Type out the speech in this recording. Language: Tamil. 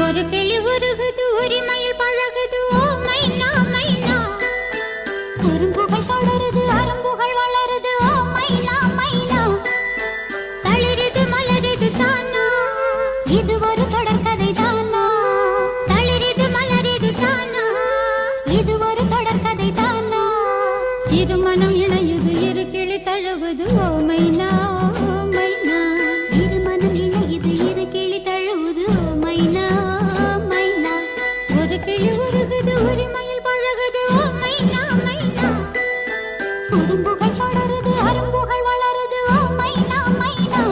ஒரு கிளி உருகுது உரிமையில் பழகுது ஓ மைனா மைனா குறும்புகள் தொடருது அரும்புகள் வளருது ஓ மைனா மைனா தளிருது மலருது தானா இது ஒரு தொடர்கதை தானா தளிருது மலருது தானா இது ஒரு தொடர்கதை தானா இருமனம் இணையுது இரு கிளி தழுவுது ஓ மைனா மைனா இருமனம் இணையுது இரு கிளி தழுவுது ஓ மைனா மைனா ஒரு கிளி உருகுது உரிமையில் பழகுது ஓ மைனா மைனா குறும்புகள் தொடருது அரும்புகள் வளருது ஓ மைனா மைனா